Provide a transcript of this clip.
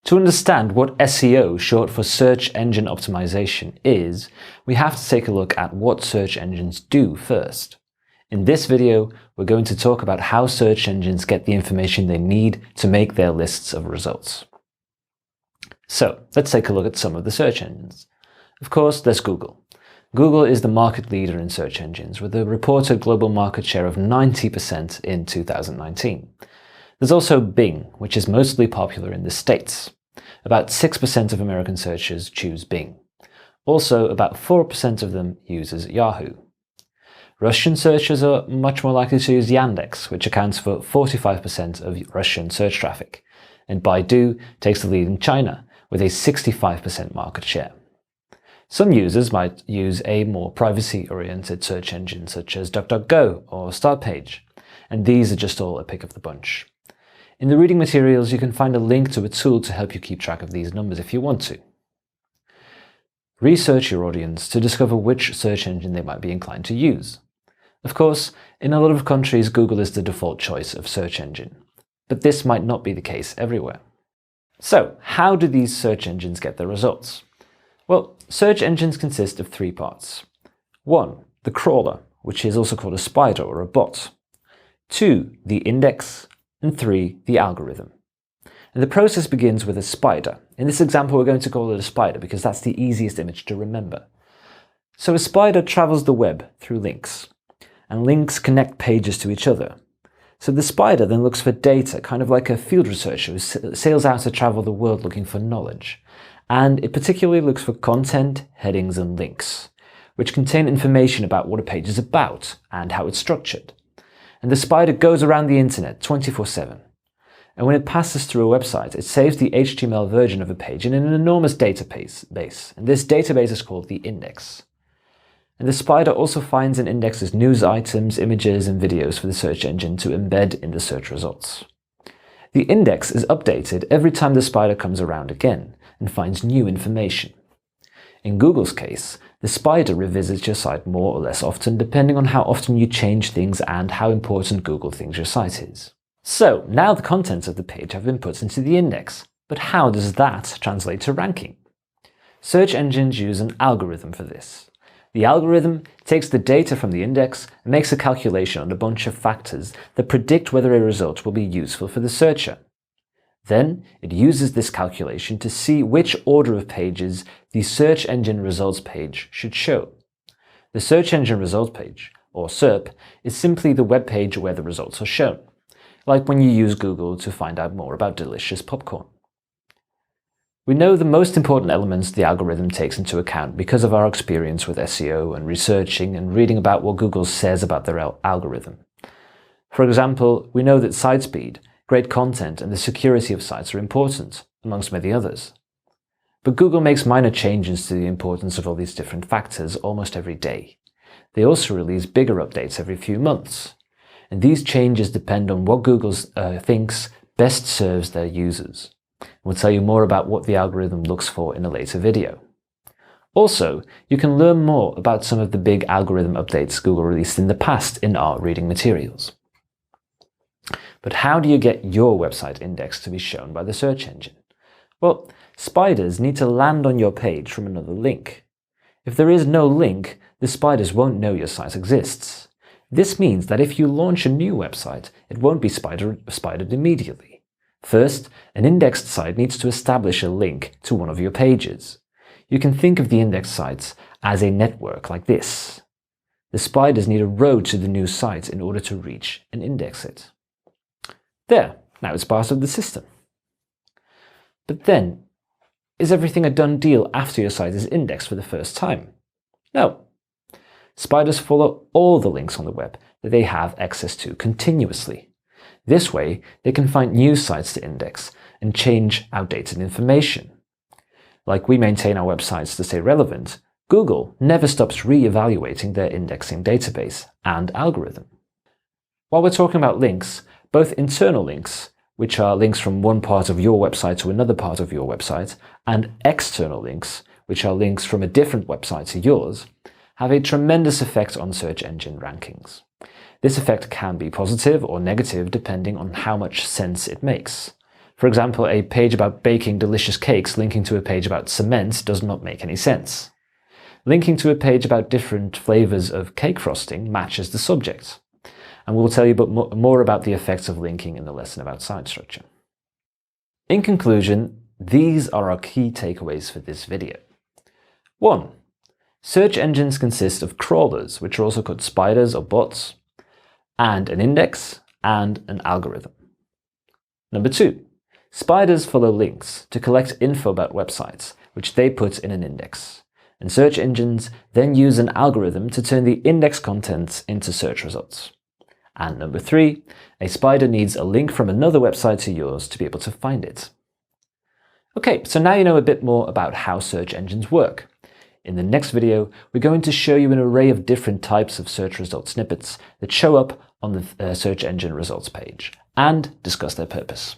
To understand what SEO, short for search engine optimization, is, we have to take a look at what search engines do first. In this video, we're going to talk about how search engines get the information they need to make their lists of results. So, let's take a look at some of the search engines. Of course, there's Google. Google is the market leader in search engines, with a reported global market share of 90% in 2019. There's also Bing, which is mostly popular in the States. About 6% of American searchers choose Bing. Also, about 4% of them uses Yahoo. Russian searchers are much more likely to use Yandex, which accounts for 45% of Russian search traffic. And Baidu takes the lead in China, with a 65% market share. Some users might use a more privacy-oriented search engine such as DuckDuckGo or Startpage, and these are just all a pick of the bunch. In the reading materials, you can find a link to a tool to help you keep track of these numbers if you want to. Research your audience to discover which search engine they might be inclined to use. Of course, in a lot of countries, Google is the default choice of search engine, but this might not be the case everywhere. So, how do these search engines get their results? Well, search engines consist of three parts. 1. The crawler, which is also called a spider or a bot. 2. The index. And 3. The algorithm. And the process begins with a spider. In this example, we're going to call it a spider because that's the easiest image to remember. So a spider travels the web through links, and links connect pages to each other. So the spider then looks for data, kind of like a field researcher who sails out to travel the world looking for knowledge. And it particularly looks for content, headings, and links, which contain information about what a page is about and how it's structured. And the spider goes around the internet 24/7. And when it passes through a website, it saves the HTML version of a page in an enormous database. And this database is called the index. And the spider also finds and indexes news items, images, and videos for the search engine to embed in the search results. The index is updated every time the spider comes around again and finds new information. In Google's case, the spider revisits your site more or less often depending on how often you change things and how important Google thinks your site is. So, now the contents of the page have been put into the index, but how does that translate to ranking? Search engines use an algorithm for this. The algorithm takes the data from the index and makes a calculation on a bunch of factors that predict whether a result will be useful for the searcher. Then, it uses this calculation to see which order of pages the search engine results page should show. The search engine results page, or SERP, is simply the web page where the results are shown, like when you use Google to find out more about delicious popcorn. We know the most important elements the algorithm takes into account because of our experience with SEO and researching and reading about what Google says about their algorithm. For example, we know that site speed, great content, and the security of sites are important, amongst many others. But Google makes minor changes to the importance of all these different factors almost every day. They also release bigger updates every few months. And these changes depend on what Google thinks best serves their users. We'll tell you more about what the algorithm looks for in a later video. Also, you can learn more about some of the big algorithm updates Google released in the past in our reading materials. But how do you get your website index to be shown by the search engine? Well, spiders need to land on your page from another link. If there is no link, the spiders won't know your site exists. This means that if you launch a new website, it won't be spidered immediately. First, an indexed site needs to establish a link to one of your pages. You can think of the indexed sites as a network like this. The spiders need a road to the new site in order to reach and index it. There, now it's part of the system. But then, is everything a done deal after your site is indexed for the first time? No. Spiders follow all the links on the web that they have access to continuously. This way, they can find new sites to index and change outdated information. Like we maintain our websites to stay relevant, Google never stops re-evaluating their indexing database and algorithm. While we're talking about links, both internal links, which are links from one part of your website to another part of your website, and external links, which are links from a different website to yours, have a tremendous effect on search engine rankings. This effect can be positive or negative depending on how much sense it makes. For example, a page about baking delicious cakes linking to a page about cement does not make any sense. Linking to a page about different flavors of cake frosting matches the subject. And we'll tell you more about the effects of linking in the lesson about site structure. In conclusion, these are our key takeaways for this video. 1. Search engines consist of crawlers, which are also called spiders or bots, and an index and an algorithm. Number 2. Spiders follow links to collect info about websites, which they put in an index. And search engines then use an algorithm to turn the index contents into search results. And number 3, a spider needs a link from another website to yours to be able to find it. Okay, so now you know a bit more about how search engines work. In the next video, we're going to show you an array of different types of search result snippets that show up on the search engine results page and discuss their purpose.